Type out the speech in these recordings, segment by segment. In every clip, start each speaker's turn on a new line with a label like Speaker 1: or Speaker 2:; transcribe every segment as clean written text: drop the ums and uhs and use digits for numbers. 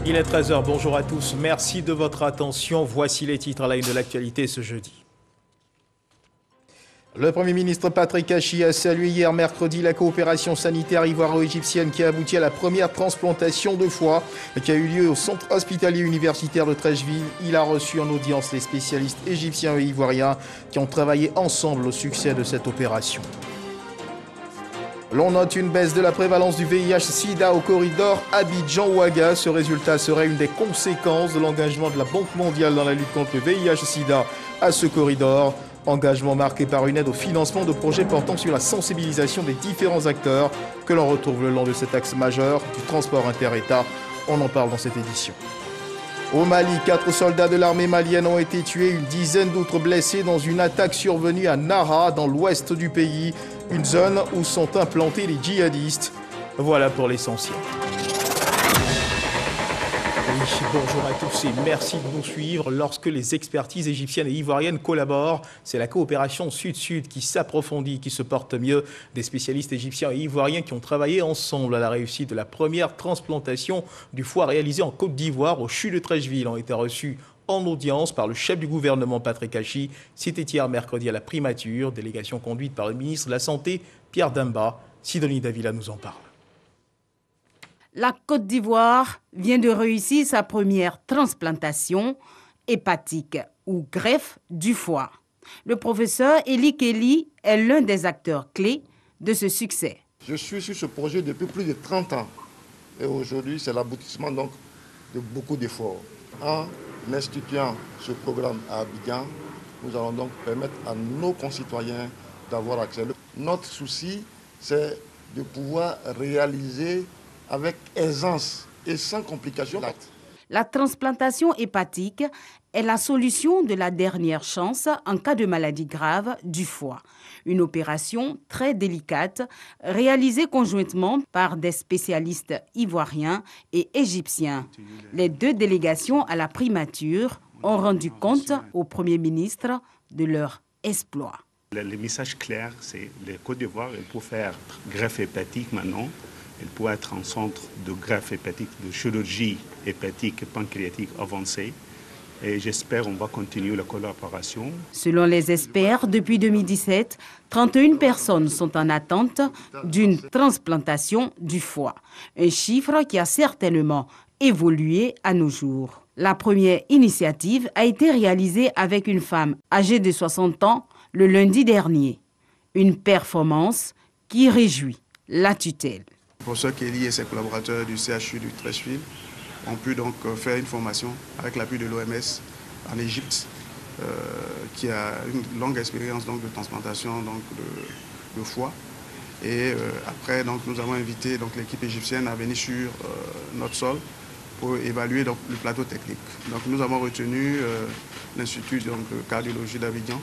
Speaker 1: Il est 13 h, bonjour à tous, merci de votre attention. Voici les titres à la une de l'actualité ce jeudi. Le Premier ministre Patrick Hachi a salué hier mercredi la coopération sanitaire ivoiro-égyptienne qui a abouti à la première transplantation de foie qui a eu lieu au centre hospitalier universitaire de Treichville. Il a reçu en audience les spécialistes égyptiens et ivoiriens qui ont travaillé ensemble au succès de cette opération. L'on note une baisse de la prévalence du VIH-Sida au corridor Abidjan-Ouaga. Ce résultat serait une des conséquences de l'engagement de la Banque mondiale dans la lutte contre le VIH-Sida à ce corridor. Engagement marqué par une aide au financement de projets portant sur la sensibilisation des différents acteurs que l'on retrouve le long de cet axe majeur du transport inter-État. On en parle dans cette édition. Au Mali, 4 soldats de l'armée malienne ont été tués, une dizaine d'autres blessés dans une attaque survenue à Nara, dans l'ouest du pays, une zone où sont implantés les djihadistes. Voilà pour l'essentiel. Bonjour à tous et merci de nous suivre. Lorsque les expertises égyptiennes et ivoiriennes collaborent, c'est la coopération sud-sud qui s'approfondit, qui se porte mieux. Des spécialistes égyptiens et ivoiriens qui ont travaillé ensemble à la réussite de la première transplantation du foie réalisée en Côte d'Ivoire au CHU de Treichville ont été reçus en audience par le chef du gouvernement Patrick Hachi. C'était hier mercredi à la primature, délégation conduite par le ministre de la Santé Pierre Damba. Sidonie Davila nous en parle.
Speaker 2: La Côte d'Ivoire vient de réussir sa première transplantation hépatique ou greffe du foie. Le professeur Eli Kelly est l'un des acteurs clés de ce succès.
Speaker 3: Je suis sur ce projet depuis plus de 30 ans et aujourd'hui c'est l'aboutissement donc de beaucoup d'efforts. En instituant ce programme à Abidjan, nous allons donc permettre à nos concitoyens d'avoir accès. Notre souci, c'est de pouvoir réaliser avec aisance et sans complication.
Speaker 2: La transplantation hépatique est la solution de la dernière chance en cas de maladie grave du foie. Une opération très délicate réalisée conjointement par des spécialistes ivoiriens et égyptiens. Les deux délégations à la primature ont rendu compte au Premier ministre de leur exploit.
Speaker 4: Le message clair, c'est que la Côte d'Ivoire, pour faire greffe hépatique maintenant, elle peut être un centre de greffe hépatique, de chirurgie hépatique et pancréatique avancée. Et j'espère qu'on va continuer la collaboration.
Speaker 2: Selon les experts, depuis 2017, 31 personnes sont en attente d'une transplantation du foie. Un chiffre qui a certainement évolué à nos jours. La première initiative a été réalisée avec une femme âgée de 60 ans le lundi dernier. Une performance qui réjouit la tutelle.
Speaker 5: Le professeur Kelly et ses collaborateurs du CHU du Treichville ont pu donc faire une formation avec l'appui de l'OMS en Égypte, qui a une longue expérience donc, de transplantation donc, de foie. Et après, donc, nous avons invité l'équipe égyptienne à venir sur notre sol pour évaluer donc, le plateau technique. Donc, nous avons retenu l'Institut de cardiologie d'Abidjan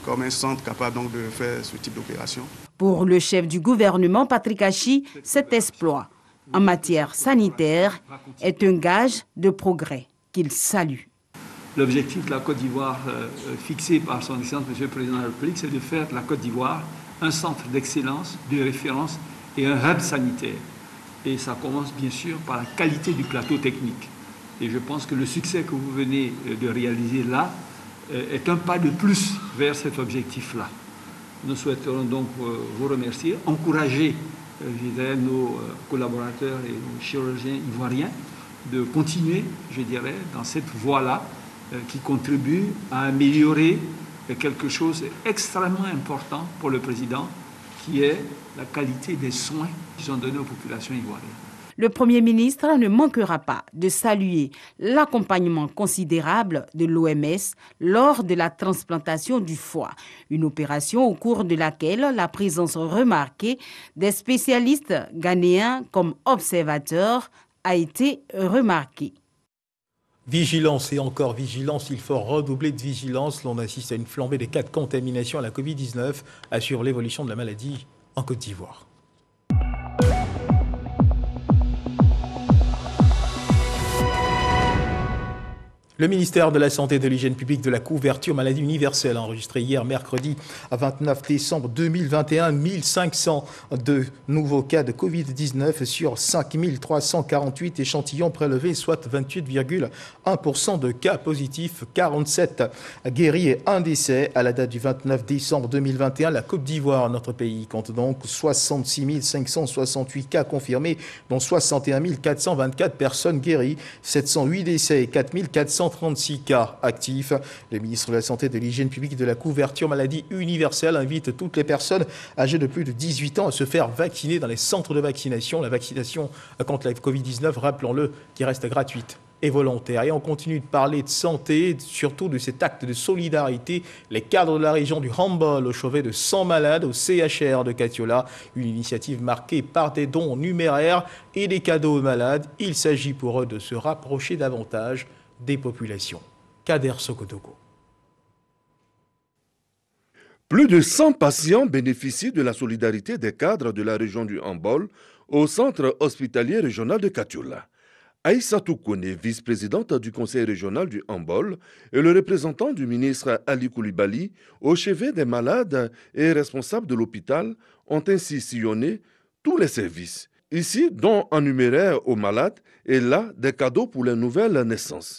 Speaker 5: comme un centre capable donc, de faire ce type d'opération.
Speaker 2: Pour le chef du gouvernement, Patrick Hachi, cet exploit en matière sanitaire est un gage de progrès qu'il salue.
Speaker 6: L'objectif de la Côte d'Ivoire fixé par son Excellence Monsieur le Président de la République, c'est de faire de la Côte d'Ivoire un centre d'excellence, de référence et un hub sanitaire. Et ça commence bien sûr par la qualité du plateau technique. Et je pense que le succès que vous venez de réaliser là est un pas de plus vers cet objectif-là. Nous souhaiterons donc vous remercier, encourager nos collaborateurs et nos chirurgiens ivoiriens de continuer, je dirais, dans cette voie-là qui contribue à améliorer quelque chose d'extrêmement important pour le président, qui est la qualité des soins qui sont donnés aux populations ivoiriennes.
Speaker 2: Le Premier ministre ne manquera pas de saluer l'accompagnement considérable de l'OMS lors de la transplantation du foie. Une opération au cours de laquelle la présence remarquée des spécialistes ghanéens comme observateurs a été remarquée.
Speaker 1: Vigilance et encore vigilance, il faut redoubler de vigilance. L'on assiste à une flambée des cas de contamination à la Covid-19, assure l'évolution de la maladie en Côte d'Ivoire. Le ministère de la Santé et de l'Hygiène publique de la couverture maladie universelle a enregistré hier mercredi à 29 décembre 2021 1502 nouveaux cas de Covid-19 sur 5348 échantillons prélevés, soit 28,1% de cas positifs, 47 guéris et un décès. À la date du 29 décembre 2021, la Côte d'Ivoire, notre pays, compte donc 66 568 cas confirmés, dont 61 424 personnes guéries, 708 décès et 4 436 cas actifs. Le ministre de la Santé et de l'Hygiène publique de la couverture maladie universelle invite toutes les personnes âgées de plus de 18 ans à se faire vacciner dans les centres de vaccination. La vaccination contre la Covid-19, rappelons-le, qui reste gratuite et volontaire. Et on continue de parler de santé, surtout de cet acte de solidarité. Les cadres de la région du Hambol au chevet de 100 malades au CHR de Katiola. Une initiative marquée par des dons numéraires et des cadeaux aux malades. Il s'agit pour eux de se rapprocher davantage des populations. Kader Sokotogo.
Speaker 7: Plus de 100 patients bénéficient de la solidarité des cadres de la région du Hambol au centre hospitalier régional de Katiola. Aïssatou Kone, vice-présidente du conseil régional du Hambol, et le représentant du ministre Ali Koulibaly, au chevet des malades et responsables de l'hôpital, ont ainsi sillonné tous les services. Ici, dont un numéraire aux malades et là, des cadeaux pour les nouvelles naissances.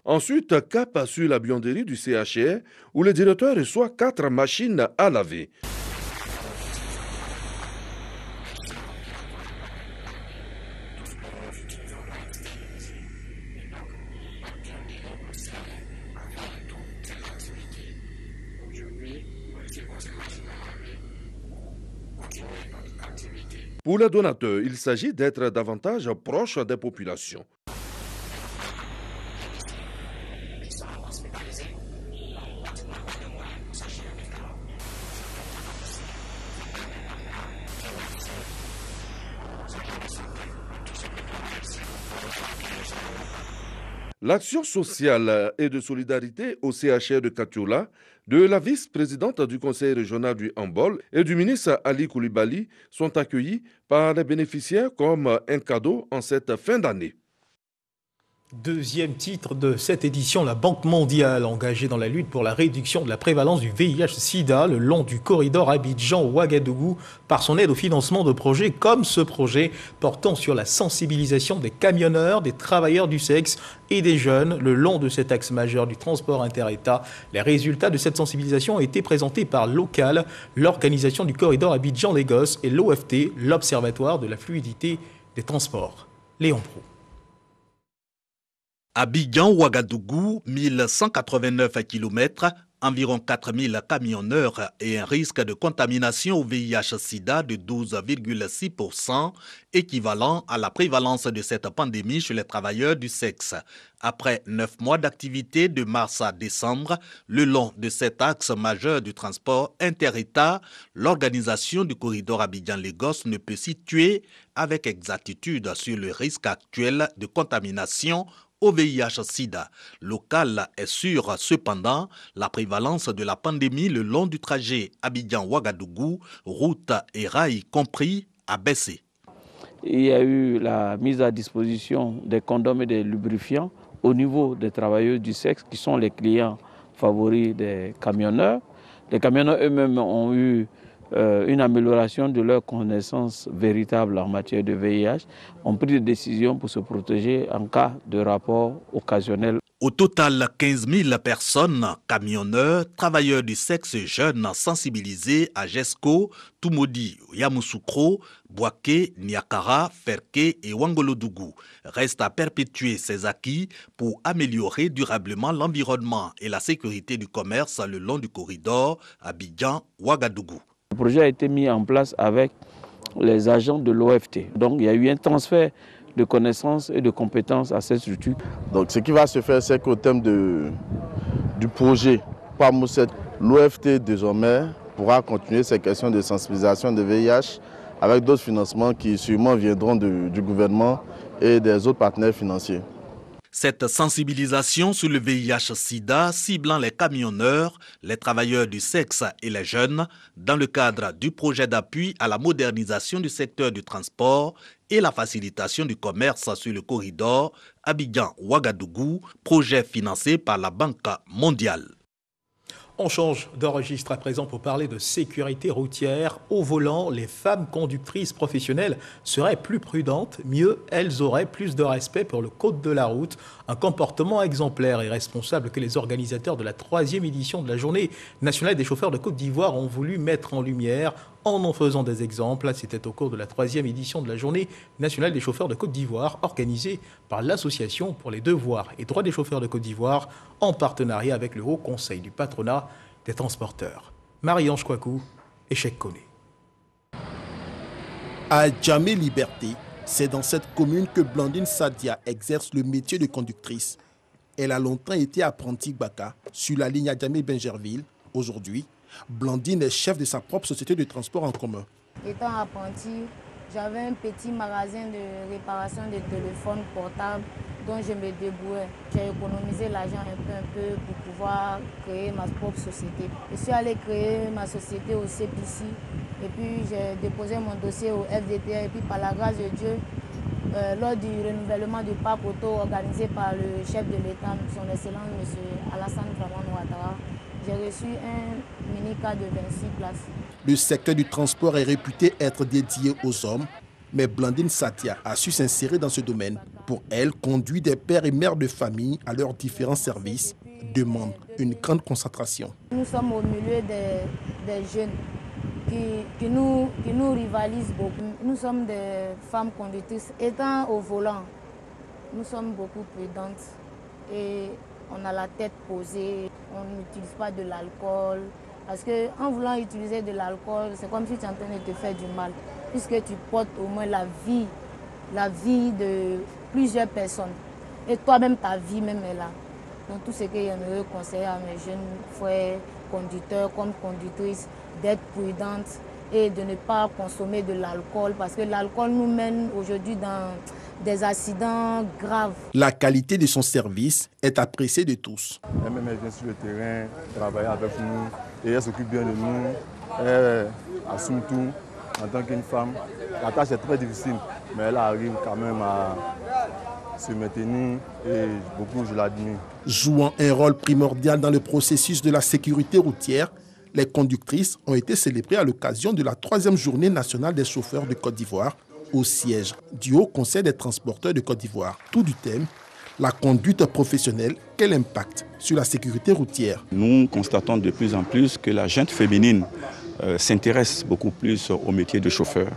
Speaker 7: Ensuite, cap sur la buanderie du CHR où le directeur reçoit 4 machines à laver. Pour les donateurs, il s'agit d'être davantage proche des populations. L'action sociale et de solidarité au CHR de Katiola, de la vice-présidente du conseil régional du Hambol et du ministre Ali Koulibaly sont accueillis par les bénéficiaires comme un cadeau en cette fin d'année.
Speaker 1: Deuxième titre de cette édition, la Banque mondiale engagée dans la lutte pour la réduction de la prévalence du VIH-Sida le long du corridor Abidjan-Ouagadougou par son aide au financement de projets comme ce projet portant sur la sensibilisation des camionneurs, des travailleurs du sexe et des jeunes le long de cet axe majeur du transport inter-État. Les résultats de cette sensibilisation ont été présentés par Local, l'organisation du corridor Abidjan-Lagos et l'OFT, l'Observatoire de la fluidité des transports. Léon Proulx.
Speaker 8: Abidjan-Ouagadougou, 1189 km, environ 4000 camionneurs et un risque de contamination au VIH-Sida de 12,6%, équivalent à la prévalence de cette pandémie chez les travailleurs du sexe. Après 9 mois d'activité de mars à décembre, le long de cet axe majeur du transport inter-État, l'organisation du corridor Abidjan-Lagos ne peut situer avec exactitude sur le risque actuel de contamination au VIH-Sida. Local est sûr, cependant, la prévalence de la pandémie le long du trajet Abidjan-Ouagadougou, route et rail compris, a baissé.
Speaker 9: Il y a eu la mise à disposition des condoms et des lubrifiants au niveau des travailleurs du sexe qui sont les clients favoris des camionneurs. Les camionneurs eux-mêmes ont eu une amélioration de leur connaissance véritable en matière de VIH, ont pris des décisions pour se protéger en cas de rapport occasionnel.
Speaker 8: Au total, 15 000 personnes, camionneurs, travailleurs du sexe jeunes sensibilisés à GESCO, Tumodi, Yamoussoukro, Bouaké, Niakara, Ferké et Ouangolodougou. Reste à perpétuer ces acquis pour améliorer durablement l'environnement et la sécurité du commerce le long du corridor Abidjan-Ouagadougou.
Speaker 9: Le projet a été mis en place avec les agents de l'OFT. Donc il y a eu un transfert de connaissances et de compétences à cette structure.
Speaker 10: Donc ce qui va se faire, c'est qu'au terme du projet PAMOUSET, l'OFT désormais pourra continuer ces questions de sensibilisation de VIH avec d'autres financements qui sûrement viendront du gouvernement et des autres partenaires financiers.
Speaker 8: Cette sensibilisation sur le VIH-Sida ciblant les camionneurs, les travailleurs du sexe et les jeunes dans le cadre du projet d'appui à la modernisation du secteur du transport et la facilitation du commerce sur le corridor Abidjan-Ouagadougou, projet financé par la Banque mondiale.
Speaker 1: On change de registre à présent pour parler de sécurité routière. Au volant, les femmes conductrices professionnelles seraient plus prudentes. Mieux, elles auraient plus de respect pour le code de la route. Un comportement exemplaire et responsable que les organisateurs de la 3e édition de la Journée nationale des chauffeurs de Côte d'Ivoire ont voulu mettre en lumière en faisant des exemples. C'était au cours de la 3e édition de la Journée nationale des chauffeurs de Côte d'Ivoire, organisée par l'Association pour les devoirs et droits des chauffeurs de Côte d'Ivoire, en partenariat avec le Haut Conseil du patronat des transporteurs. Marie-Ange Kouakou et Cheikh Koné.
Speaker 11: À Djamé Liberté, c'est dans cette commune que Blandine Sadia exerce le métier de conductrice. Elle a longtemps été apprentie Baka sur la ligne à Djamé-Benjerville. Aujourd'hui, Blandine est chef de sa propre société de transport en commun.
Speaker 12: Étant apprentie, j'avais un petit magasin de réparation de téléphones portables dont je me débrouillais. J'ai économisé l'argent un peu pour pouvoir créer ma propre société. Je suis allée créer ma société au CPC et puis j'ai déposé mon dossier au FDTA et puis par la grâce de Dieu, lors du renouvellement du parc auto organisé par le chef de l'État, son Excellence M. Alassane Dramane Ouattara, j'ai reçu un mini-car de 26 places.
Speaker 11: Le secteur du transport est réputé être dédié aux hommes, mais Blandine Sadia a su s'insérer dans ce domaine. Pour elle, conduire des pères et mères de famille à leurs différents services demande une grande concentration.
Speaker 12: Nous sommes au milieu des jeunes qui nous rivalisent beaucoup. Nous sommes des femmes conductrices. Étant au volant, nous sommes beaucoup prudentes et on a la tête posée, on n'utilise pas de l'alcool. Parce qu'en voulant utiliser de l'alcool, c'est comme si tu es en train de te faire du mal. Puisque tu portes au moins la vie de plusieurs personnes. Et toi-même, ta vie même est là. Donc tout ce que j'aimerais conseiller à mes jeunes frères, conducteurs comme conductrices, d'être prudentes et de ne pas consommer de l'alcool. Parce que l'alcool nous mène aujourd'hui dans des accidents graves.
Speaker 11: La qualité de son service est appréciée de tous.
Speaker 10: Elle-même, elle vient sur le terrain, travailler avec nous, et elle s'occupe bien de nous, elle assume tout en tant qu'une femme. La tâche est très difficile, mais elle arrive quand même à se maintenir et beaucoup, je l'admire.
Speaker 11: Jouant un rôle primordial dans le processus de la sécurité routière, les conductrices ont été célébrées à l'occasion de la 3e journée nationale des chauffeurs de Côte d'Ivoire au siège du Haut Conseil des transporteurs de Côte d'Ivoire. Tout du thème, la conduite professionnelle, quel impact sur la sécurité routière.
Speaker 13: Nous constatons de plus en plus que la gente féminine s'intéresse beaucoup plus au métier de chauffeur.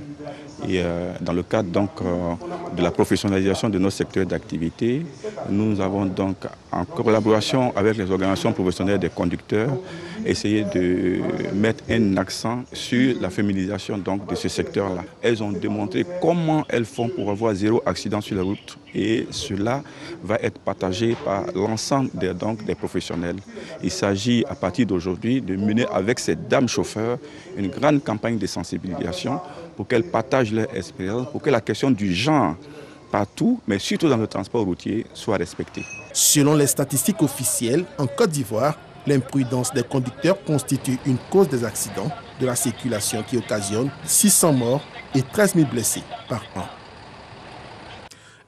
Speaker 13: Et dans le cadre donc, de la professionnalisation de nos secteurs d'activité, nous avons donc, en collaboration avec les organisations professionnelles des conducteurs, essayé de mettre un accent sur la féminisation donc, de ce secteur-là. Elles ont démontré comment elles font pour avoir 0 accident sur la route. Et cela va être partagé par l'ensemble des professionnels. Il s'agit à partir d'aujourd'hui de mener avec ces dames chauffeurs une grande campagne de sensibilisation pour qu'elles partagent leur expérience, pour que la question du genre partout, mais surtout dans le transport routier, soit respectée.
Speaker 11: Selon les statistiques officielles, en Côte d'Ivoire, l'imprudence des conducteurs constitue une cause des accidents de la circulation qui occasionne 600 morts et 13 000 blessés par an.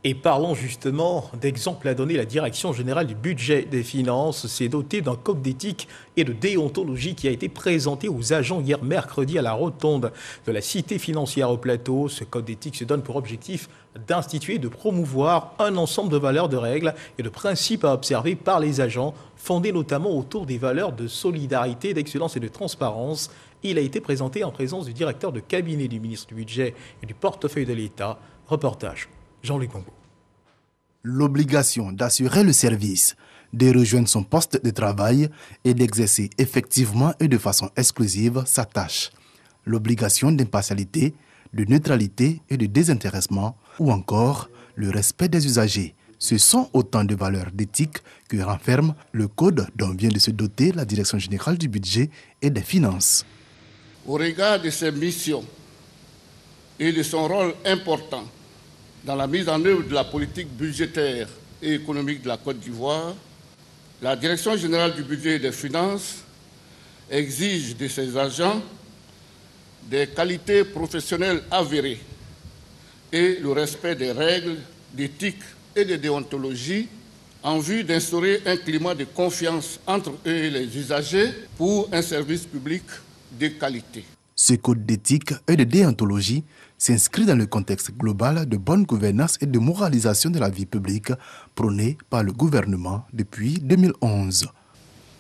Speaker 1: Et parlons justement d'exemples à donner. La Direction générale du budget des finances s'est dotée d'un code d'éthique et de déontologie qui a été présenté aux agents hier mercredi à la rotonde de la Cité financière au Plateau. Ce code d'éthique se donne pour objectif d'instituer et de promouvoir un ensemble de valeurs, de règles et de principes à observer par les agents, fondés notamment autour des valeurs de solidarité, d'excellence et de transparence. Il a été présenté en présence du directeur de cabinet du ministre du Budget et du portefeuille de l'État. Reportage Jean-Luc Congo.
Speaker 14: L'obligation d'assurer le service, de rejoindre son poste de travail et d'exercer effectivement et de façon exclusive sa tâche. L'obligation d'impartialité, de neutralité et de désintéressement, ou encore le respect des usagers. Ce sont autant de valeurs d'éthique que renferme le code dont vient de se doter la Direction générale du budget et des finances.
Speaker 15: Au regard de ses missions et de son rôle important dans la mise en œuvre de la politique budgétaire et économique de la Côte d'Ivoire, la Direction générale du budget et des finances exige de ses agents des qualités professionnelles avérées et le respect des règles d'éthique et de déontologie en vue d'instaurer un climat de confiance entre eux et les usagers pour un service public de qualité.
Speaker 14: Ce code d'éthique et de déontologie s'inscrit dans le contexte global de bonne gouvernance et de moralisation de la vie publique prôné par le gouvernement depuis 2011.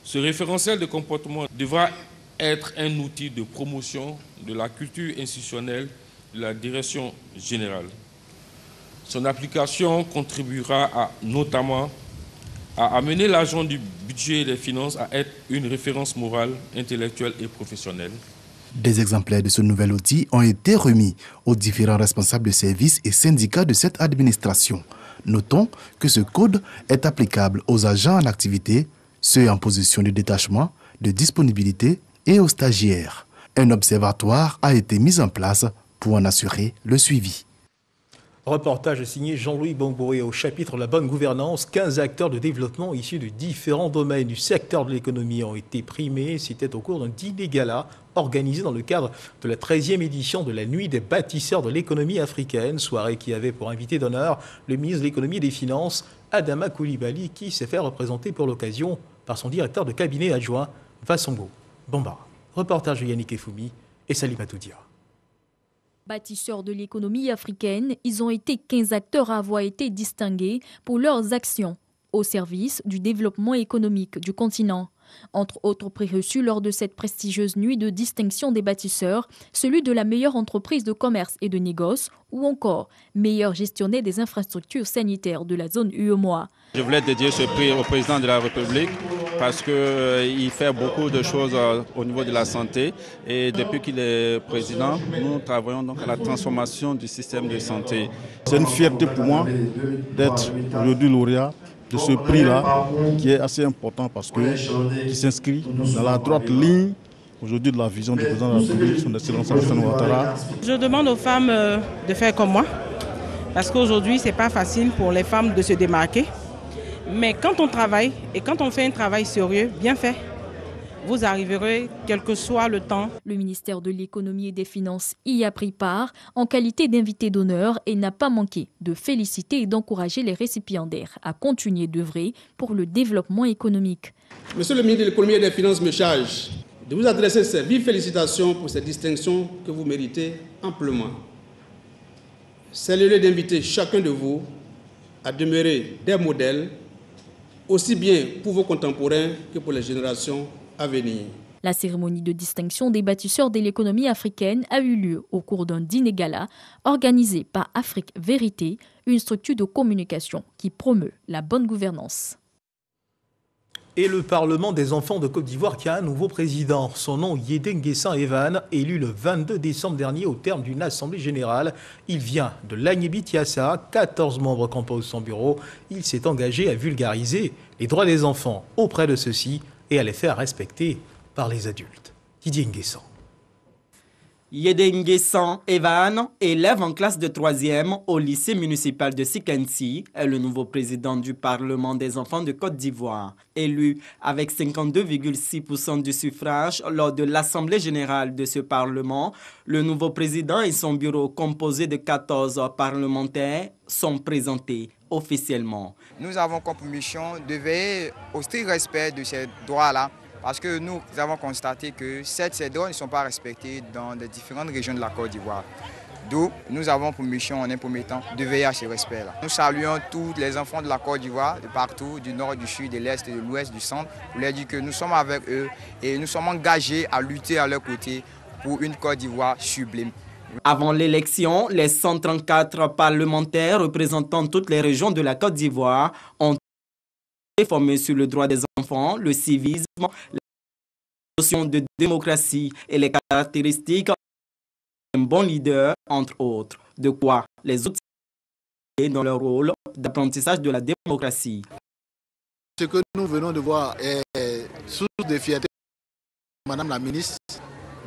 Speaker 16: Ce référentiel de comportement devra être un outil de promotion de la culture institutionnelle de la direction générale. Son application contribuera notamment à amener l'agent du budget et des finances à être une référence morale, intellectuelle et professionnelle.
Speaker 14: Des exemplaires de ce nouvel outil ont été remis aux différents responsables de services et syndicats de cette administration. Notons que ce code est applicable aux agents en activité, ceux en position de détachement, de disponibilité et aux stagiaires. Un observatoire a été mis en place pour en assurer le suivi.
Speaker 17: Reportage signé Jean-Louis Bongboé. Au chapitre de la bonne gouvernance, 15 acteurs de développement issus de différents domaines du secteur de l'économie ont été primés. C'était au cours d'un dîner gala organisé dans le cadre de la 13e édition de la Nuit des bâtisseurs de l'économie africaine, soirée qui avait pour invité d'honneur le ministre de l'économie et des finances, Adama Coulibaly, qui s'est fait représenter pour l'occasion par son directeur de cabinet adjoint, Vassongo Bambara. Reportage de Yannick Efoumi et Salimatou Dia.
Speaker 18: Bâtisseurs de l'économie africaine, ils ont été 15 acteurs à avoir été distingués pour leurs actions au service du développement économique du continent. Entre autres prix reçus lors de cette prestigieuse nuit de distinction des bâtisseurs, celui de la meilleure entreprise de commerce et de négoce ou encore meilleur gestionnaire des infrastructures sanitaires de la zone UEMOA.
Speaker 19: Je voulais dédier ce prix au président de la République parce qu'il fait beaucoup de choses au niveau de la santé et depuis qu'il est président, nous travaillons donc à la transformation du système de santé.
Speaker 10: C'est une fierté pour moi d'être aujourd'hui lauréat de ce prix-là qui est assez important parce qu'il s'inscrit dans la droite ligne aujourd'hui de la vision du président de la République, son Excellence Alassane Ouattara.
Speaker 20: Je demande aux femmes de faire comme moi parce qu'aujourd'hui ce n'est pas facile pour les femmes de se démarquer. Mais quand on travaille et quand on fait un travail sérieux, bien fait, vous arriverez quel que soit le temps.
Speaker 18: Le ministère de l'économie et des finances y a pris part en qualité d'invité d'honneur et n'a pas manqué de féliciter et d'encourager les récipiendaires à continuer d'œuvrer pour le développement économique.
Speaker 21: Monsieur le ministre de l'économie et des finances me charge de vous adresser ces vives félicitations pour ces distinctions que vous méritez amplement. C'est le lieu d'inviter chacun de vous à demeurer des modèles aussi bien pour vos contemporains que pour les générations à venir.
Speaker 18: La cérémonie de distinction des bâtisseurs de l'économie africaine a eu lieu au cours d'un dîner gala organisé par Afrique Vérité, une structure de communication qui promeut la bonne gouvernance.
Speaker 17: Et le Parlement des enfants de Côte d'Ivoire qui a un nouveau président. Son nom, Yédé Nguessan Evan, élu le 22 décembre dernier au terme d'une assemblée générale. Il vient de l'Agnébi-Tiassa, 14 membres composent son bureau. Il s'est engagé à vulgariser les droits des enfants auprès de ceux-ci et à les faire respecter par les adultes. Didier Nguessan.
Speaker 22: Yédé Nguessan Evan, élève en classe de 3e au lycée municipal de Sikansi, est le nouveau président du Parlement des enfants de Côte d'Ivoire. Élu avec 52,6% du suffrage lors de l'Assemblée générale de ce Parlement, le nouveau président et son bureau composé de 14 parlementaires sont présentés officiellement.
Speaker 23: Nous avons comme mission de veiller au strict respect de ces droits-là. Parce que nous avons constaté que ces droits ne sont pas respectés dans les différentes régions de la Côte d'Ivoire. D'où nous avons pour mission, en un premier temps, de veiller à ce respect-là. Nous saluons tous les enfants de la Côte d'Ivoire, de partout, du nord, du sud, de l'est, de l'ouest, du centre, pour leur dire que nous sommes avec eux et nous sommes engagés à lutter à leur côté pour une Côte d'Ivoire sublime.
Speaker 22: Avant l'élection, les 134 parlementaires représentant toutes les régions de la Côte d'Ivoire ont formé sur le droit des enfants, le civisme, la notion de démocratie et les caractéristiques d'un bon leader, entre autres, de quoi les autres dans leur rôle d'apprentissage de la démocratie.
Speaker 24: Ce que nous venons de voir est source de fierté. Madame la ministre,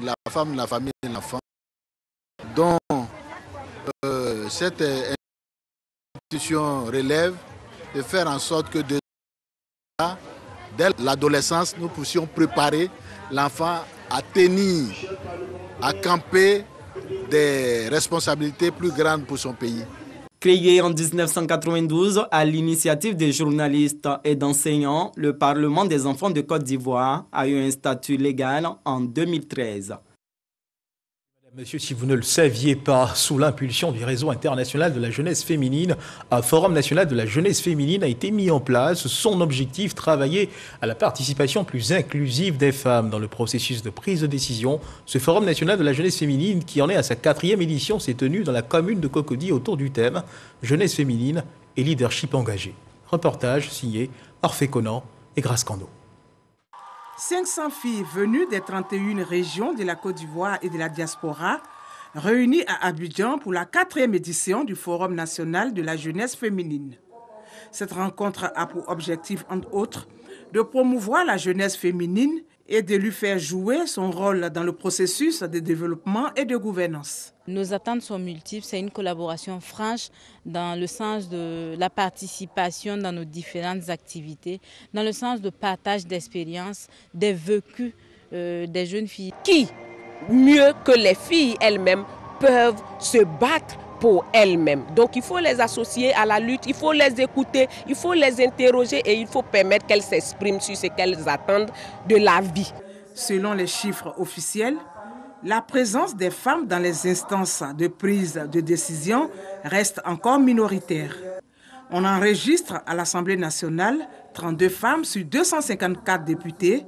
Speaker 24: la femme, la famille et l'enfant, dont cette institution relève de faire en sorte que dès l'adolescence, nous puissions préparer l'enfant à tenir, à camper des responsabilités plus grandes pour son pays.
Speaker 22: Créé en 1992 à l'initiative des journalistes et d'enseignants, le Parlement des enfants de Côte d'Ivoire a eu un statut légal en 2013.
Speaker 17: Monsieur, si vous ne le saviez pas, sous l'impulsion du Réseau international de la jeunesse féminine, un forum national de la jeunesse féminine a été mis en place. Son objectif, travailler à la participation plus inclusive des femmes dans le processus de prise de décision. Ce forum national de la jeunesse féminine, qui en est à sa 4e édition, s'est tenu dans la commune de Cocody autour du thème « Jeunesse féminine et leadership engagé ». Reportage signé Orphée Conan et Grace Cando.
Speaker 3: 500 filles venues des 31 régions de la Côte d'Ivoire et de la diaspora, réunies à Abidjan pour la 4e édition du Forum national de la jeunesse féminine. Cette rencontre a pour objectif, entre autres, de promouvoir la jeunesse féminine et de lui faire jouer son rôle dans le processus de développement et de gouvernance.
Speaker 4: Nos attentes sont multiples, c'est une collaboration franche dans le sens de la participation dans nos différentes activités, dans le sens de partage d'expériences, des vécus des jeunes filles.
Speaker 5: Qui, mieux que les filles elles-mêmes, peuvent se battre pour elles-mêmes. Donc il faut les associer à la lutte, il faut les écouter, il faut les interroger et il faut permettre qu'elles s'expriment sur ce qu'elles attendent de la vie.
Speaker 3: Selon les chiffres officiels, la présence des femmes dans les instances de prise de décision reste encore minoritaire. On enregistre à l'Assemblée nationale 32 femmes sur 254 députés.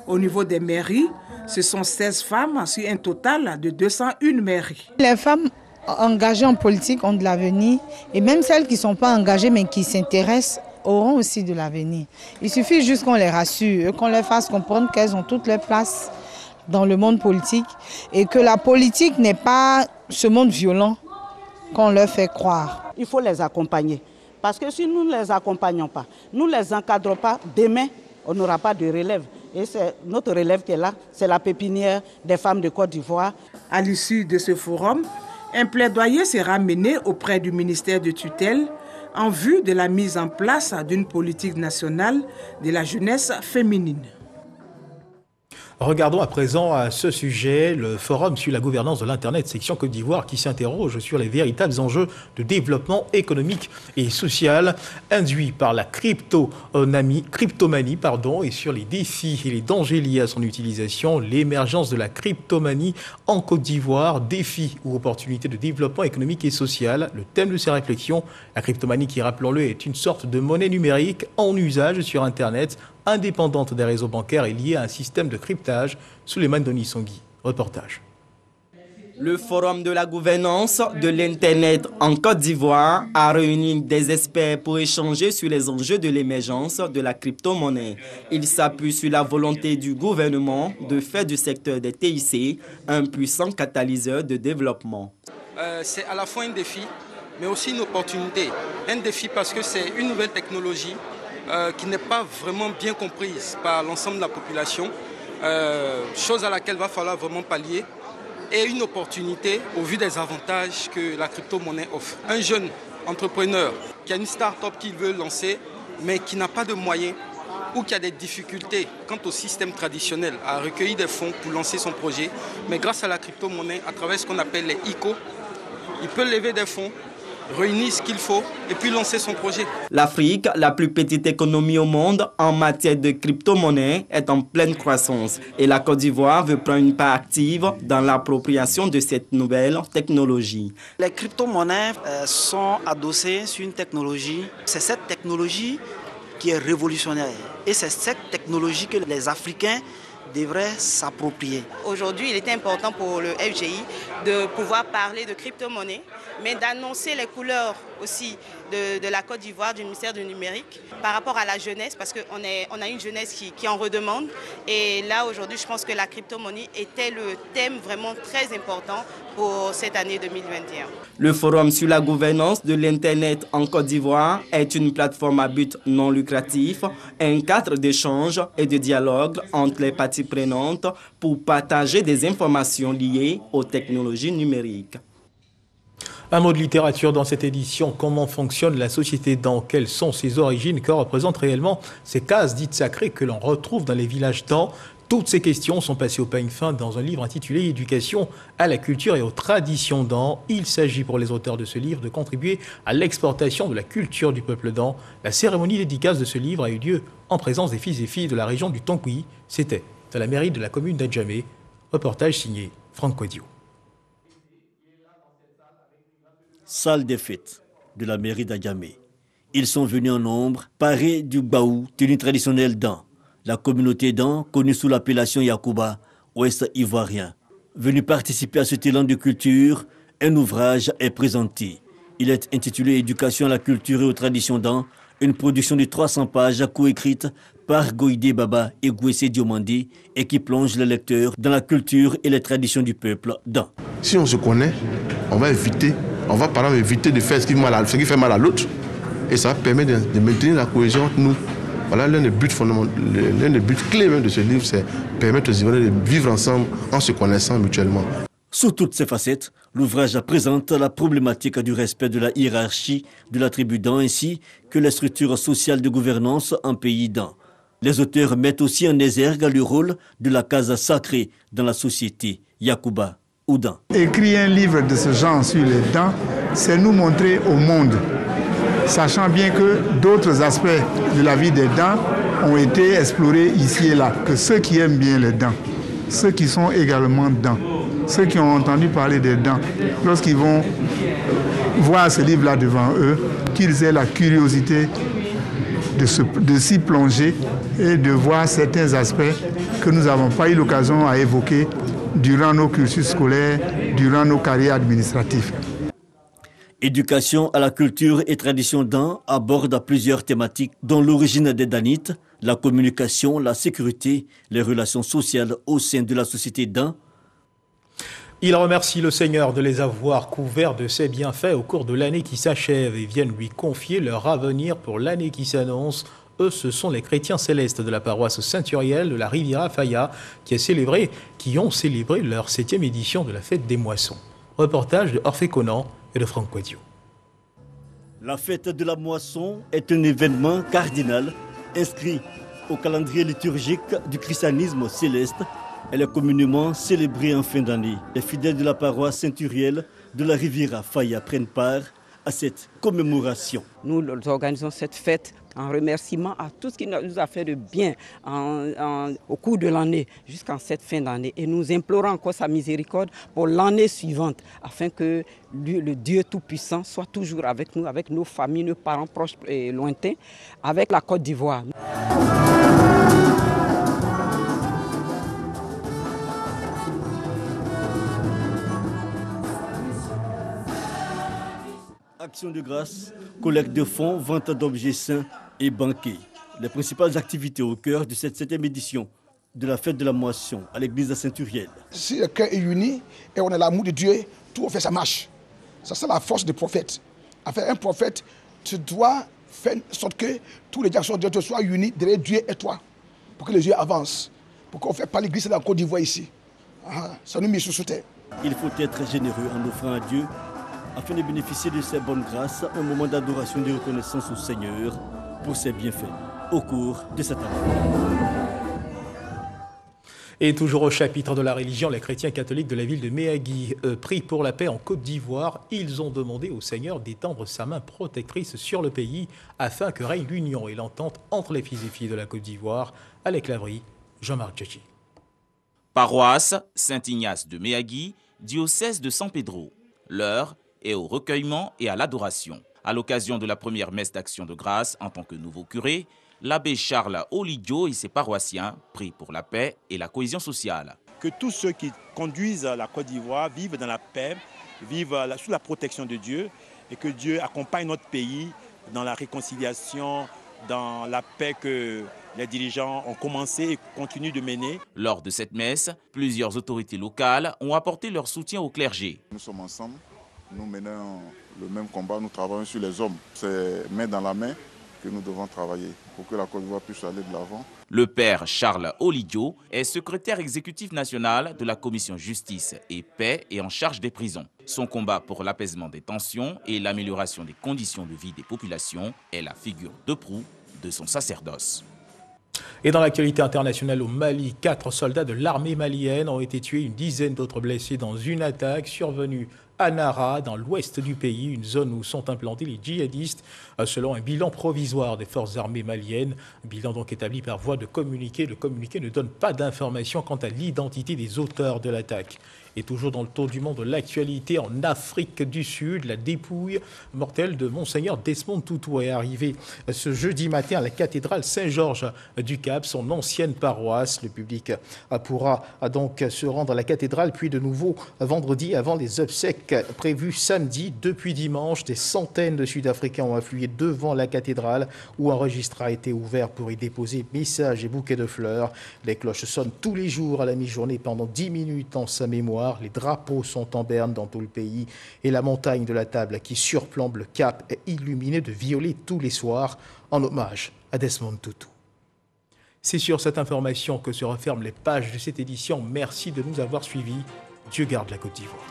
Speaker 3: Au niveau des mairies, ce sont 16 femmes sur un total de 201 mairies.
Speaker 6: Les femmes engagées en politique ont de l'avenir et même celles qui ne sont pas engagées mais qui s'intéressent auront aussi de l'avenir. Il suffit juste qu'on les rassure, qu'on les fasse comprendre qu'elles ont toutes les places dans le monde politique et que la politique n'est pas ce monde violent qu'on leur fait croire.
Speaker 25: Il faut les accompagner parce que si nous ne les accompagnons pas, nous ne les encadrons pas, demain on n'aura pas de relève. Et c'est notre relève qui est là, c'est la pépinière des femmes de Côte d'Ivoire.
Speaker 3: À l'issue de ce forum, un plaidoyer sera mené auprès du ministère de tutelle en vue de la mise en place d'une politique nationale de la jeunesse féminine.
Speaker 17: Regardons à présent à ce sujet le forum sur la gouvernance de l'Internet, section Côte d'Ivoire, qui s'interroge sur les véritables enjeux de développement économique et social induits par la cryptomanie, et sur les défis et les dangers liés à son utilisation, l'émergence de la cryptomanie en Côte d'Ivoire, défis ou opportunités de développement économique et social. Le thème de ces réflexions, la cryptomanie qui, rappelons-le, est une sorte de monnaie numérique en usage sur Internet, indépendante des réseaux bancaires et liée à un système de cryptage. Souleymane Denis-Songui, reportage.
Speaker 22: Le Forum de la gouvernance de l'Internet en Côte d'Ivoire a réuni des experts pour échanger sur les enjeux de l'émergence de la crypto-monnaie. Il s'appuie sur la volonté du gouvernement de faire du secteur des TIC un puissant catalyseur de développement.
Speaker 26: C'est à la fois un défi, mais aussi une opportunité. Un défi parce que c'est une nouvelle technologie qui n'est pas vraiment bien comprise par l'ensemble de la population, chose à laquelle va falloir vraiment pallier, et une opportunité au vu des avantages que la crypto-monnaie offre. Un jeune entrepreneur qui a une start-up qu'il veut lancer, mais qui n'a pas de moyens ou qui a des difficultés quant au système traditionnel à recueillir des fonds pour lancer son projet, mais grâce à la crypto-monnaie, à travers ce qu'on appelle les ICO, il peut lever des fonds, réunir ce qu'il faut et puis lancer son projet.
Speaker 22: L'Afrique, la plus petite économie au monde en matière de crypto-monnaie, est en pleine croissance et la Côte d'Ivoire veut prendre une part active dans l'appropriation de cette nouvelle technologie.
Speaker 27: Les crypto-monnaies sont adossées sur une technologie. C'est cette technologie qui est révolutionnaire et c'est cette technologie que les Africains devraient s'approprier.
Speaker 28: Aujourd'hui, il était important pour le FGI de pouvoir parler de crypto-monnaie, mais d'annoncer les couleurs aussi de la Côte d'Ivoire, du ministère du numérique, par rapport à la jeunesse, parce qu'on a une jeunesse qui en redemande. Et là, aujourd'hui, je pense que la crypto-monnaie était le thème vraiment très important pour cette année 2021.
Speaker 22: Le Forum sur la gouvernance de l'Internet en Côte d'Ivoire est une plateforme à but non lucratif, un cadre d'échange et de dialogue entre les parties prenantes pour partager des informations liées aux technologies numériques.
Speaker 17: Un mot de littérature dans cette édition. Comment fonctionne la société d'An? Quelles sont ses origines? Que représentent réellement ces cases dites sacrées que l'on retrouve dans les villages d'An? Toutes ces questions sont passées au peigne fin dans un livre intitulé « Éducation à la culture et aux traditions d'An ». Il s'agit pour les auteurs de ce livre de contribuer à l'exportation de la culture du peuple d'An. La cérémonie dédicace de ce livre a eu lieu en présence des fils et filles de la région du Tonkoui. C'était à la mairie de la commune d'Adjamé. Reportage signé Franck Quadio.
Speaker 1: Salle des fêtes de la mairie d'Adjamé. Ils sont venus en nombre, parés du baou, tenue traditionnelle d'An. La communauté d'An, connue sous l'appellation Yakuba, ouest ivoirien. Venu participer à cet élan de culture, un ouvrage est présenté. Il est intitulé « Éducation à la culture et aux traditions d'An », une production de 300 pages coécrite par Goïdé Baba et Gouessé Diomandé et qui plonge le lecteur dans la culture et les traditions du peuple d'An.
Speaker 2: Si on se connaît, on va par exemple éviter de faire ce qui fait mal à l'autre et ça permet de maintenir la cohésion entre nous. Voilà l'un des buts clés même de ce livre, c'est permettre aux Ivoiriens de vivre ensemble en se connaissant mutuellement.
Speaker 1: Sous toutes ces facettes, l'ouvrage présente la problématique du respect de la hiérarchie de la tribu d'An ainsi que les structures sociales de gouvernance en pays d'An. Les auteurs mettent aussi en exergue le rôle de la case sacrée dans la société, Yakuba ou Dan.
Speaker 7: Écrire un livre de ce genre sur les dents, c'est nous montrer au monde, sachant bien que d'autres aspects de la vie des dents ont été explorés ici et là, que ceux qui aiment bien les dents, ceux qui sont également dents, ceux qui ont entendu parler des dents, lorsqu'ils vont voir ce livre-là devant eux, qu'ils aient la curiosité de s'y plonger et de voir certains aspects que nous n'avons pas eu l'occasion à évoquer durant nos cursus scolaires, durant nos carrières administratives.
Speaker 1: Éducation à la culture et tradition d'An aborde plusieurs thématiques dont l'origine des Danites, la communication, la sécurité, les relations sociales au sein de la société d'An.
Speaker 17: Il remercie le Seigneur de les avoir couverts de ses bienfaits au cours de l'année qui s'achève et viennent lui confier leur avenir pour l'année qui s'annonce. Eux, ce sont les chrétiens célestes de la paroisse Saint-Uriel de la Riviera Faya qui ont célébré leur 7e édition de la fête des moissons. Reportage de Orphée Conan et de Franck Quadio.
Speaker 1: La fête de la moisson est un événement cardinal inscrit au calendrier liturgique du christianisme céleste. Elle est communément célébrée en fin d'année. Les fidèles de la paroisse Saint-Uriel de la Riviera Faya prennent part à cette commémoration.
Speaker 8: Nous organisons cette fête en remerciement à tout ce qui nous a fait de bien au cours de l'année jusqu'en cette fin d'année. Et nous implorons encore sa miséricorde pour l'année suivante afin que le Dieu Tout-Puissant soit toujours avec nous, avec nos familles, nos parents proches et lointains, avec la Côte d'Ivoire.
Speaker 1: Action de grâce, collecte de fonds, vente d'objets saints et banquets. Les principales activités au cœur de cette 7e édition de la fête de la moisson à l'église de Saint-Uriel.
Speaker 9: Si le cœur est uni et on a l'amour de Dieu, tout fait ça marche. Ça, c'est la force des prophètes. Enfin, un prophète, tu dois faire en sorte que tous les actions de Dieu soient unis derrière Dieu et toi, pour que les yeux avancent, pour qu'on ne fasse pas l'église de la Côte d'Ivoire ici. Ça nous met sous terre.
Speaker 1: Il faut être généreux en offrant à Dieu afin de bénéficier de ses bonnes grâces, un moment d'adoration et de reconnaissance au Seigneur pour ses bienfaits au cours de cette année.
Speaker 17: Et toujours au chapitre de la religion, les chrétiens catholiques de la ville de Méagui prient pour la paix en Côte d'Ivoire. Ils ont demandé au Seigneur d'étendre sa main protectrice sur le pays afin que règne l'union et l'entente entre les fils et filles de la Côte d'Ivoire. Alec Lavry, Jean-Marc Tchachi.
Speaker 11: Paroisse Saint-Ignace de Méagui, diocèse de San Pedro. L'heure et au recueillement et à l'adoration. À l'occasion de la première messe d'action de grâce en tant que nouveau curé, l'abbé Charles Olidio et ses paroissiens prient pour la paix et la cohésion sociale.
Speaker 12: Que tous ceux qui conduisent la Côte d'Ivoire vivent dans la paix, vivent sous la protection de Dieu et que Dieu accompagne notre pays dans la réconciliation, dans la paix que les dirigeants ont commencé et continuent de mener.
Speaker 11: Lors de cette messe, plusieurs autorités locales ont apporté leur soutien au clergé.
Speaker 10: Nous sommes ensemble. Nous menons le même combat, nous travaillons sur les hommes. C'est main dans la main que nous devons travailler pour que la Côte d'Ivoire puisse aller de l'avant.
Speaker 11: Le père Charles Olidio est secrétaire exécutif national de la commission justice et paix et en charge des prisons. Son combat pour l'apaisement des tensions et l'amélioration des conditions de vie des populations est la figure de proue de son sacerdoce.
Speaker 17: Et dans l'actualité internationale au Mali, 4 soldats de l'armée malienne ont été tués, une dizaine d'autres blessés dans une attaque survenue à Nara, dans l'ouest du pays, une zone où sont implantés les djihadistes, selon un bilan provisoire des forces armées maliennes. Un bilan donc établi par voie de communiqué. Le communiqué ne donne pas d'informations quant à l'identité des auteurs de l'attaque. Et toujours dans le tour du monde de l'actualité, en Afrique du Sud, la dépouille mortelle de Monseigneur Desmond Tutu est arrivée ce jeudi matin à la cathédrale Saint-Georges du Cap, son ancienne paroisse. Le public pourra donc se rendre à la cathédrale, puis de nouveau vendredi avant les obsèques prévues samedi. Depuis dimanche, des centaines de Sud-Africains ont afflué devant la cathédrale où un registre a été ouvert pour y déposer messages et bouquets de fleurs. Les cloches sonnent tous les jours à la mi-journée pendant 10 minutes en sa mémoire. Les drapeaux sont en berne dans tout le pays et la montagne de la table qui surplombe le Cap est illuminée de violet tous les soirs en hommage à Desmond Tutu. C'est sur cette information que se referment les pages de cette édition. Merci de nous avoir suivis. Dieu garde la Côte d'Ivoire.